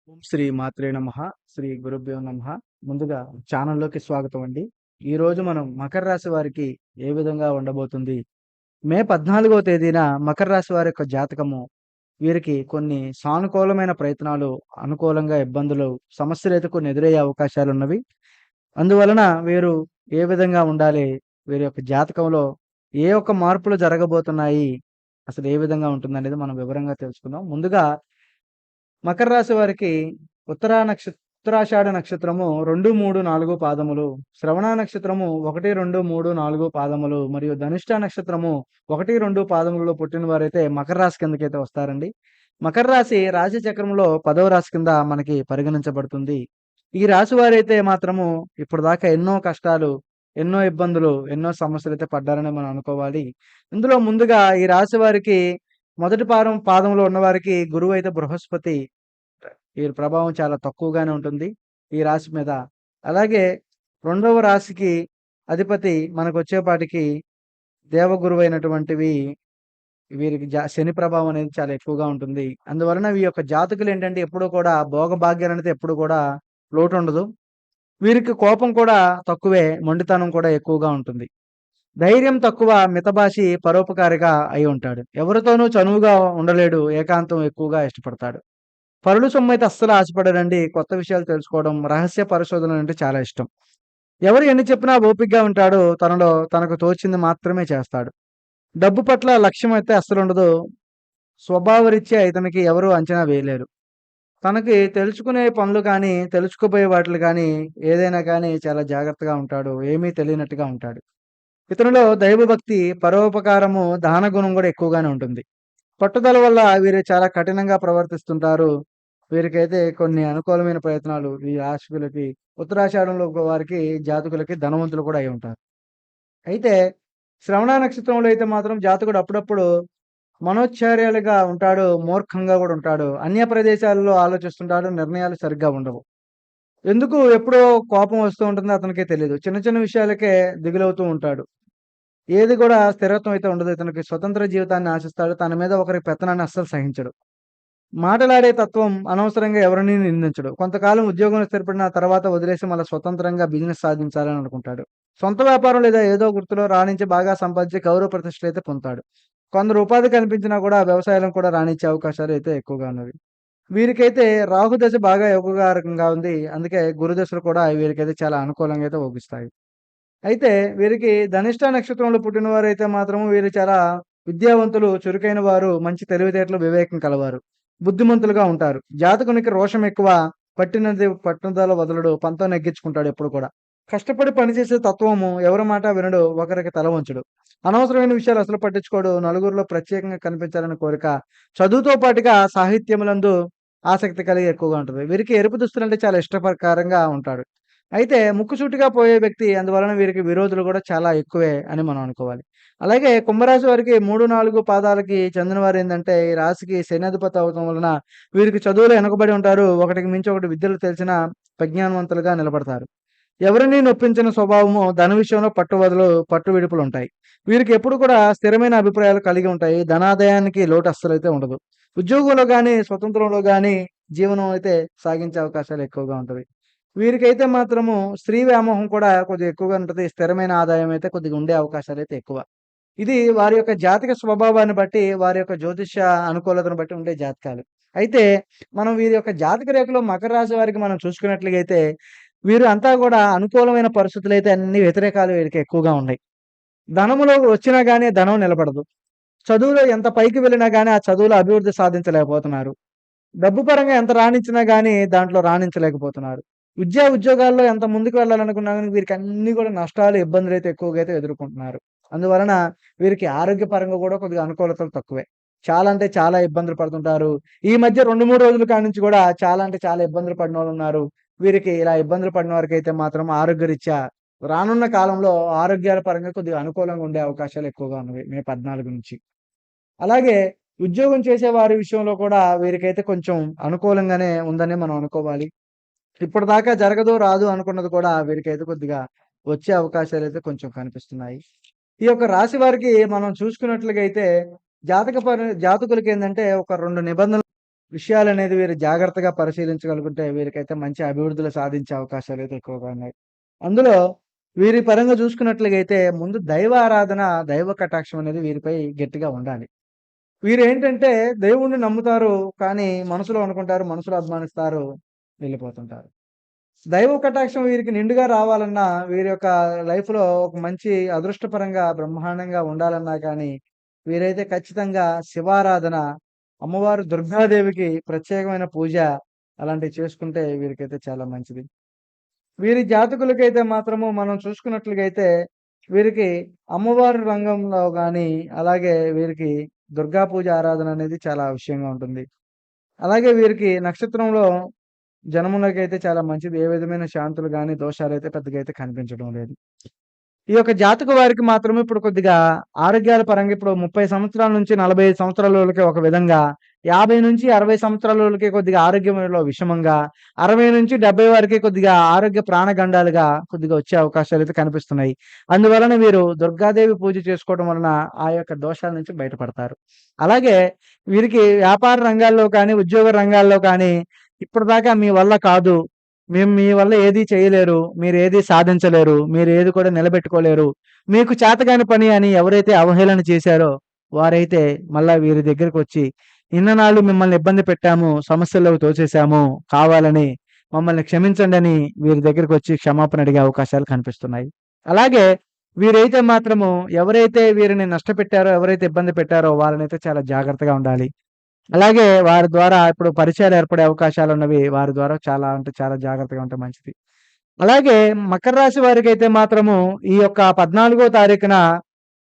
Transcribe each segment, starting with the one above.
ఓం శ్రీ మాత్రే నమః. శ్రీ గురుభ్యో నమః. ముందుగా ఛానల్లోకి స్వాగతం అండి. ఈరోజు మనం మకర రాశి వారికి ఏ విధంగా ఉండబోతుంది? మే 14వ తేదీన మకర రాశి వారి యొక్క జాతకము వీరికి కొన్ని సానుకూలమైన ప్రయత్నాలు, అనుకూలంగా ఇబ్బందులు, సమస్యలైతే కొన్ని ఎదురయ్యే అవకాశాలున్నవి. అందువలన వీరు ఏ విధంగా ఉండాలి? వీరి యొక్క జాతకంలో ఏ ఒక్క మార్పులు జరగబోతున్నాయి? అసలు ఏ విధంగా ఉంటుందనేది మనం వివరంగా తెలుసుకుందాం. ముందుగా మకర రాశి వారికి ఉత్తరాషాఢ నక్షత్రము 2, 3, 4 పాదములు, శ్రవణ నక్షత్రము 1, 2, 3, 4 పాదములు మరియు ధనిష్ట నక్షత్రము 1, 2 పాదములలో పుట్టిన వారైతే మకర రాశి కిందకైతే వస్తారండి. మకర రాశి రాశి చక్రంలో 10వ రాశి కింద మనకి పరిగణించబడుతుంది. ఈ రాశి వారైతే మాత్రము ఇప్పటిదాకా ఎన్నో కష్టాలు, ఎన్నో ఇబ్బందులు, ఎన్నో సమస్యలైతే పడ్డారని మనం అనుకోవాలి. ఇందులో ముందుగా ఈ రాశి వారికి మొదటి పాదంలో ఉన్నవారికి గురువైతే బృహస్పతి వీరి ప్రభావం చాలా తక్కువగానే ఉంటుంది ఈ రాశి మీద. అలాగే రెండవ రాశికి అధిపతి మనకొచ్చేపాటికి దేవగురువైనటువంటివి వీరికి శని ప్రభావం అనేది చాలా ఎక్కువగా ఉంటుంది. అందువలన ఈ యొక్క జాతకులేంటంటే ఎప్పుడూ కూడా భోగభాగ్యాలనేది ఎప్పుడు కూడా లోటుండదు. వీరికి కోపం కూడా తక్కువే, మొండితనం కూడా ఎక్కువగా ఉంటుంది. ధైర్యం తక్కువ, మితభాషి, పరోపకారిగా అయి ఉంటాడు. ఎవరితోనూ చనువుగా ఉండలేడు, ఏకాంతం ఎక్కువగా ఇష్టపడతాడు. పరుల సొమ్మయితే అస్సలు ఆశపడడండి. కొత్త విషయాలు తెలుసుకోవడం, రహస్య పరిశోధనలంటే చాలా ఇష్టం. ఎవరు ఎన్ని చెప్పినా ఓపికగా ఉంటాడు. తనలో తనకు తోచింది మాత్రమే చేస్తాడు. డబ్బు పట్ల లక్ష్యం అయితే అస్సలుండదు. స్వభావరీత్యా ఇతనికి ఎవరు అంచనా వేయలేరు. తనకి తెలుసుకునే పనులు కానీ, తెలుసుకుపోయే వాటిలు కానీ, ఏదైనా కానీ చాలా జాగ్రత్తగా ఉంటాడు. ఏమీ తెలియనట్టుగా ఉంటాడు. ఇతనిలో దైవభక్తి, పరోపకారము, దాన గుణం కూడా ఎక్కువగానే ఉంటుంది. పట్టుదల వల్ల వీరు చాలా కఠినంగా ప్రవర్తిస్తుంటారు. వీరికైతే కొన్ని అనుకూలమైన ప్రయత్నాలు ఈ రాశికులకి ఉత్తరాషాఢంలో వారికి జాతకులకి ధనవంతులు కూడా అయి ఉంటారు. అయితే శ్రవణ నక్షత్రంలో అయితే మాత్రం జాతకుడు అప్పుడప్పుడు మనోచ్చార్యాలుగా ఉంటాడు, మూర్ఖంగా కూడా ఉంటాడు. అన్య ప్రదేశాల్లో ఆలోచిస్తుంటాడు, నిర్ణయాలు సరిగ్గా ఉండవు. ఎందుకు ఎప్పుడో కోపం వస్తూ ఉంటుందో అతనికే తెలీదు. చిన్న చిన్న విషయాలకే దిగులవుతూ ఉంటాడు. ఏది కూడా స్థిరత్వం అయితే ఉండదు. ఇతనికి స్వతంత్ర జీవితాన్ని ఆశిస్తాడు. తన మీద ఒకరి పెత్తనాన్ని అస్సలు సహించడు. మాటలాడే తత్వం, అనవసరంగా ఎవరిని నిందించడు. కొంతకాలం ఉద్యోగంలో స్థిరపడిన తర్వాత వదిలేసి మళ్ళా స్వతంత్రంగా బిజినెస్ సాధించాలని అనుకుంటాడు. సొంత వ్యాపారం లేదా ఏదో వృత్తిలో రాణించి బాగా సంపాదించి గౌరవ ప్రతిష్టలైతే పొందుతాడు. కొందరు ఉపాధి కల్పించినా కూడా వ్యవసాయంలో కూడా రాణించే అవకాశాలు అయితే ఎక్కువగా ఉన్నవి. వీరికైతే రాహు దశ బాగా యోగకారకంగా ఉంది. అందుకే గురు దశలు కూడా వీరికైతే చాలా అనుకూలంగా అయితే ఊగిస్తాయి. అయితే వీరికి ధనిష్ట నక్షత్రంలో పుట్టినవారైతే మాత్రం వీరు చాలా విద్యావంతులు, చురుకైన వారు, మంచి తెలివితేటలు, వివేకం కలవారు. బుద్ధిమంతులుగా ఉంటారు. జాతకునికి రోషం ఎక్కువ, పట్టినది పట్టుదల వదలడు, పంతం నెగ్గించుకుంటాడు ఎప్పుడు కూడా. కష్టపడి పనిచేసే తత్వము, ఎవరి మాట వినడు, ఒకరికి తల వంచడు. అనవసరమైన విషయాలు అసలు పట్టించుకోడు, నలుగురిలో ప్రత్యేకంగా కనిపించాలని కోరిక. చదువుతో పాటుగా సాహిత్యములందు ఆసక్తి కలిగి ఎక్కువగా ఉంటుంది. వీరికి ఎరుపు దుస్తులంటే చాలా ఇష్టప్రకారంగా ఉంటాడు. అయితే ముక్కుసూటిగా పోయే వ్యక్తి. అందువలన వీరికి విరోధులు కూడా చాలా ఎక్కువే అని మనం అనుకోవాలి. అలాగే కుంభరాశి వారికి 3, 4 పాదాలకి చెందిన వారేందంటే, ఈ రాశికి శనాధిపతి అవ్వటం వలన వీరికి చదువులో వెనకబడి ఉంటారు. ఒకటికి మించి ఒకటి విద్యలు తెలిసిన ప్రజ్ఞానవంతులుగా నిలబడతారు. ఎవరిని నొప్పించిన స్వభావము, ధన విషయంలో పట్టు విడుపులుంటాయి. వీరికి ఎప్పుడు కూడా స్థిరమైన అభిప్రాయాలు కలిగి ఉంటాయి. ధనాదాయానికి లోటు అస్సలైతే ఉండదు. ఉద్యోగంలో గాని, స్వతంత్రంలో గాని జీవనం అయితే సాగించే అవకాశాలు ఎక్కువగా ఉంటవి. వీరికైతే మాత్రము స్త్రీ వ్యామోహం కూడా కొద్దిగా ఎక్కువగా ఉంటది. స్థిరమైన ఆదాయం అయితే కొద్దిగా ఉండే అవకాశాలైతే ఎక్కువ. ఇది వారి యొక్క జాతక స్వభావాన్ని బట్టి, వారి యొక్క జ్యోతిష్య అనుకూలతను బట్టి ఉండే జాతకాలు. అయితే మనం వీరి యొక్క జాతక రేఖలో మకర రాశి వారికి మనం చూసుకున్నట్లయితే, వీరు అంతా కూడా అనుకూలమైన పరిస్థితులైతే అన్ని వ్యతిరేకాలు వీరికి ఎక్కువగా ఉన్నాయి. ధనములో వచ్చినా గాని ధనం నిలబడదు. చదువులో ఎంత పైకి వెళ్ళినా గాని ఆ చదువులో అభివృద్ధి సాధించలేకపోతున్నారు. డబ్బు పరంగా ఎంత రాణించినా గాని దాంట్లో రాణించలేకపోతున్నారు. ఉద్యోగాల్లో ఎంత ముందుకు వెళ్ళాలనుకున్నా గాని వీరికి అన్నీ కూడా నష్టాలు, ఇబ్బందులైతే ఎక్కువగా అయితే ఎదుర్కొంటున్నారు. అందువలన వీరికి ఆరోగ్యపరంగా కూడా కొద్దిగా అనుకూలతలు తక్కువే. చాలా అంటే చాలా ఇబ్బందులు పడుతుంటారు. ఈ మధ్య 2, 3 రోజుల కాడ్నుంచి కూడా చాలా అంటే చాలా ఇబ్బందులు పడినోళ్ళున్నారు. వీరికి ఇలా ఇబ్బందులు పడిన వారికైతే మాత్రం ఆరోగ్యరీత్యా రానున్న కాలంలో ఆరోగ్యాల పరంగా కొద్దిగా అనుకూలంగా ఉండే అవకాశాలు ఎక్కువగా ఉన్నవి మే 14 నుంచి. అలాగే ఉద్యోగం చేసే వారి విషయంలో కూడా వీరికైతే కొంచెం అనుకూలంగానే ఉందనే మనం అనుకోవాలి. ఇప్పటిదాకా జరగదు, రాదు అనుకున్నది కూడా వీరికైతే కొద్దిగా వచ్చే అవకాశాలైతే కొంచెం కనిపిస్తున్నాయి. ఈ యొక్క రాశి వారికి మనం చూసుకున్నట్లుగా అయితే జాతకులకేందంటే ఒక 2 నిబంధనలు విషయాలనేది వీరు జాగ్రత్తగా పరిశీలించగలుగుంటే వీరికైతే మంచి అభివృద్ధులు సాధించే అవకాశాలైతే ఎక్కువగా ఉన్నాయి. అందులో వీరి పరంగా చూసుకున్నట్లుగైతే ముందు దైవ ఆరాధన, దైవ కటాక్షం అనేది వీరిపై గట్టిగా ఉండాలి. వీరేంటంటే దేవుడిని నమ్ముతారు. కానీ మనసులో అనుకుంటారు, మనసులో అభిమానిస్తారు, వెళ్ళిపోతుంటారు. దైవ కటాక్షం వీరికి నిండుగా రావాలన్నా, వీరి యొక్క లైఫ్‌లో ఒక మంచి అదృష్టపరంగా, బ్రహ్మాండంగా ఉండాలన్నా కానీ, వీరైతే ఖచ్చితంగా శివారాధన, అమ్మవారు దుర్గాదేవికి ప్రత్యేకమైన పూజ అలాంటివి చేసుకుంటే వీరికైతే చాలా మంచిది. వీరి జాతకులకైతే మాత్రము మనం చూసుకున్నట్లుగైతే, వీరికి అమ్మవారి రంగంలో గాని, అలాగే వీరికి దుర్గా పూజ ఆరాధన అనేది చాలా విషయంగా ఉంటుంది. అలాగే వీరికి నక్షత్రంలో జనములకైతే చాలా మంచిది. ఏ విధమైన శాంతులు గాని, దోషాలైతే పెద్దగా అయితే కనిపించడం లేదు. ఈ యొక్క జాతక వారికి మాత్రమే ఇప్పుడు కొద్దిగా ఆరోగ్యాల పరంగా ఇప్పుడు 30 సంవత్సరాల నుంచి 45 సంవత్సరాలోళ్ళకి ఒక విధంగా, 50-60 సంవత్సరాలోళ్ళకి కొద్దిగా ఆరోగ్యంలో విషమంగా, 60-70 వారికి కొద్దిగా ఆరోగ్య ప్రాణగండాలుగా కొద్దిగా వచ్చే అవకాశాలైతే కనిపిస్తున్నాయి. అందువలన వీరు దుర్గాదేవి పూజ చేసుకోవడం వలన ఆ యొక్క దోషాల నుంచి బయటపడతారు. అలాగే వీరికి వ్యాపార రంగాల్లో కానీ, ఉద్యోగ రంగాల్లో కానీ ఇప్పటిదాకా మీ వల్ల కాదు. మీ వల్ల ఏది చేయలేరు. మీరేది సాధించలేరు. మీరేది కూడా నిలబెట్టుకోలేరు. మీకు చేతగాని పని అని ఎవరైతే అవహేళన చేశారో, వారైతే మళ్ళా వీరి దగ్గరకొచ్చి, ఇన్ననాళ్ళు మిమ్మల్ని ఇబ్బంది పెట్టాము, సమస్యల్లోకి తోసేసాము, కావాలని మమ్మల్ని క్షమించండని వీరి దగ్గరకొచ్చి క్షమాపణ అడిగే అవకాశాలు కనిపిస్తున్నాయి. అలాగే వీరైతే మాత్రము ఎవరైతే వీరిని నష్టపెట్టారో, ఎవరైతే ఇబ్బంది పెట్టారో వాళ్ళనైతే చాలా జాగ్రత్తగా ఉండాలి. అలాగే వారి ద్వారా ఇప్పుడు పరిచయాలు ఏర్పడే అవకాశాలున్నవి. వారి ద్వారా చాలా అంటే చాలా జాగ్రత్తగా ఉంటే మంచిది. అలాగే మకర రాశి వారికైతే మాత్రము ఈ యొక్క 14వ తారీఖున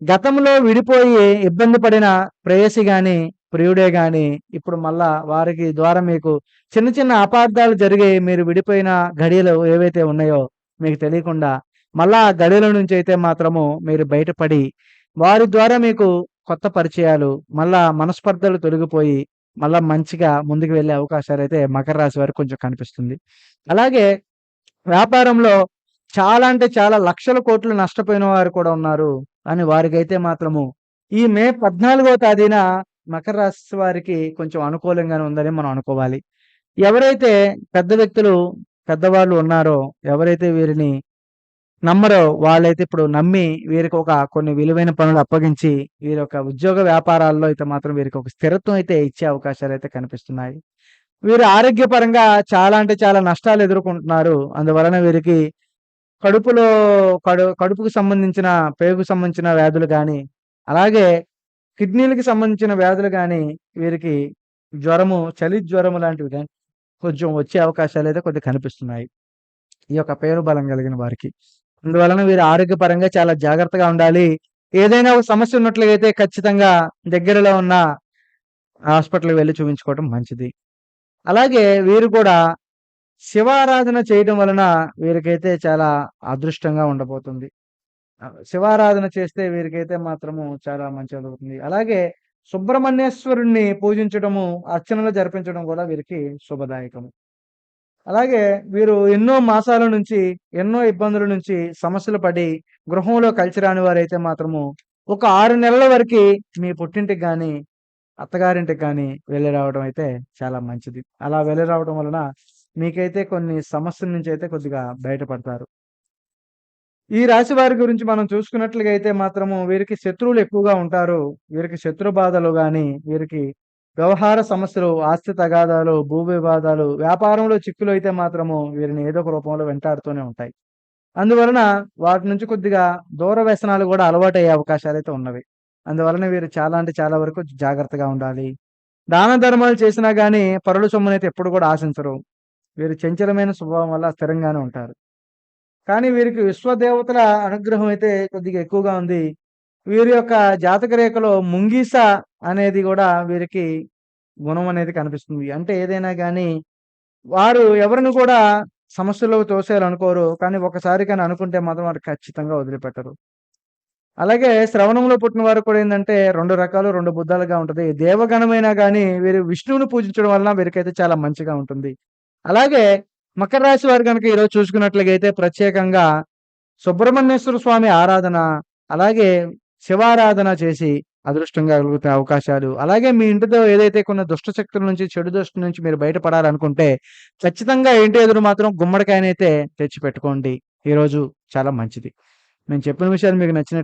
గతంలో విడిపోయి ఇబ్బంది పడిన ప్రేయసి గాని, ప్రియుడే గాని ఇప్పుడు మళ్ళా వారికి ద్వారా మీకు చిన్న చిన్న అపార్థాలు జరిగి మీరు విడిపోయిన ఘడియలు ఏవైతే ఉన్నాయో మీకు తెలియకుండా మళ్ళా ఆ గడియల నుంచయితే మాత్రము మీరు బయటపడి వారి ద్వారా మీకు కొత్త పరిచయాలు, మళ్ళా మనస్పర్ధలు తొలగిపోయి మళ్ళా మంచిగా ముందుకు వెళ్ళే అవకాశాలైతే మకర రాశి వారికి కొంచెం కనిపిస్తుంది. అలాగే వ్యాపారంలో చాలా అంటే చాలా లక్షల కోట్లు నష్టపోయిన వారు కూడా ఉన్నారు. కానీ వారికైతే మాత్రము ఈ మే 14వ తేదీన మకర రాశి వారికి కొంచెం అనుకూలంగానే ఉందని మనం అనుకోవాలి. ఎవరైతే పెద్ద వ్యక్తులు, పెద్దవాళ్ళు ఉన్నారో, ఎవరైతే వీరిని నమ్మరో వాళ్ళైతే ఇప్పుడు నమ్మి వీరికి ఒక కొన్ని విలువైన పనులు అప్పగించి, వీరి యొక్క ఉద్యోగ వ్యాపారాల్లో అయితే మాత్రం వీరికి ఒక స్థిరత్వం అయితే ఇచ్చే అవకాశాలైతే కనిపిస్తున్నాయి. వీరు ఆరోగ్యపరంగా చాలా అంటే చాలా నష్టాలు ఎదుర్కొంటున్నారు. అందువలన వీరికి కడుపులో కడుపుకు సంబంధించిన, పేగుకు సంబంధించిన వ్యాధులు గాని, అలాగే కిడ్నీలకి సంబంధించిన వ్యాధులు గాని, వీరికి జ్వరము, చలి జ్వరము లాంటివి గాని కొంచెం వచ్చే అవకాశాలైతే కొద్దిగా కనిపిస్తున్నాయి. ఈ యొక్క పేరు బలం కలిగిన వారికి. అందువలన వీరు ఆరోగ్యపరంగా చాలా జాగ్రత్తగా ఉండాలి. ఏదైనా ఒక సమస్య ఉన్నట్లయితే ఖచ్చితంగా దగ్గరలో ఉన్న హాస్పిటల్‌కి వెళ్లి చూపించుకోవడం మంచిది. అలాగే వీరు కూడా శివారాధన చేయడం వలన వీరికైతే చాలా అదృష్టంగా ఉండబోతుంది. శివారాధన చేస్తే వీరికైతే మాత్రము చాలా మంచి జరుగుతుంది. అలాగే సుబ్రహ్మణ్యేశ్వరుడిని పూజించడము, అర్చనలు జరిపించడం కూడా వీరికి శుభదాయకము. అలాగే వీరు ఎన్నో మాసాల నుంచి, ఎన్నో ఇబ్బందుల నుంచి సమస్యలు పడి గృహంలో కలిసి రాని వారైతే మాత్రము ఒక 6 నెలల వరకి మీ పుట్టింటికి గాని, అత్తగారింటికి గాని వెళ్లి రావడం అయితే చాలా మంచిది. అలా వెళ్లి రావడం వలన మీకైతే కొన్ని సమస్యల నుంచి అయితే కొద్దిగా బయటపడతారు. ఈ రాశి వారి గురించి మనం చూసుకున్నట్లుగా అయితే మాత్రము వీరికి శత్రువులు ఎక్కువగా ఉంటారు. వీరికి శత్రు బాధలు గాని, వీరికి వ్యవహార సమస్యలు, ఆస్తి తగాదాలు, భూ వివాదాలు, వ్యాపారంలో చిక్కులు అయితే మాత్రము వీరిని ఏదో ఒక రూపంలో వెంటాడుతూనే ఉంటాయి. అందువలన వాటి నుంచి కొద్దిగా దూర వ్యసనాలు కూడా అలవాటయ్యే అవకాశాలైతే ఉన్నవి. అందువలన వీరు చాలా అంటే చాలా వరకు జాగ్రత్తగా ఉండాలి. దాన ధర్మాలు చేసినా గాని పరుల సొమ్మునైతే ఎప్పుడు కూడా ఆశించరు. వీరు చంచలమైన స్వభావం వల్ల స్థిరంగానే ఉంటారు. కానీ వీరికి విశ్వదేవతల అనుగ్రహం అయితే కొద్దిగా ఎక్కువగా ఉంది. వీరి యొక్క జాతక రేఖలో ముంగీస అనేది గూడా వీరికి గుణం అనేది కనిపిస్తుంది. అంటే ఏదైనా గాని వారు ఎవరిని కూడా సమస్యల్లోకి తోసేయాలనుకోరు. కానీ ఒకసారి గాని అనుకుంటే మాత్రం వారు ఖచ్చితంగా వదిలిపెట్టరు. అలాగే శ్రవణంలో పుట్టిన వారికి కూడా ఏందంటే 2 రకాలు 2 బుద్ధాలుగా ఉంటది. దేవగణమైనా గాని వీరు విష్ణువుని పూజించడం వలన వీరికైతే చాలా మంచిగా ఉంటుంది. అలాగే మకర రాశి వారు గనుక ఈరోజు చూసుకున్నట్లయితే ప్రత్యేకంగా సుబ్రహ్మణ్యేశ్వర స్వామి ఆరాధన, అలాగే శివారాధన చేసి అదృష్టం కలుగుతే అవకాశాలు. అలాగే మీ ఇంటిలో ఏదైతే కొన్ని దుష్ట శక్తుల నుంచి, చెడు దృష్టి నుంచి మీరు బయటపడాలనుకుంటే, ఖచ్చితంగా ఇంటి ఎదురు మాత్రం గుమ్మడికాయనైతే తెచ్చిపెట్టుకోండి. ఈరోజు చాలా మంచిది. నేను చెప్పిన విషయాలు మీకు నచ్చినట్టు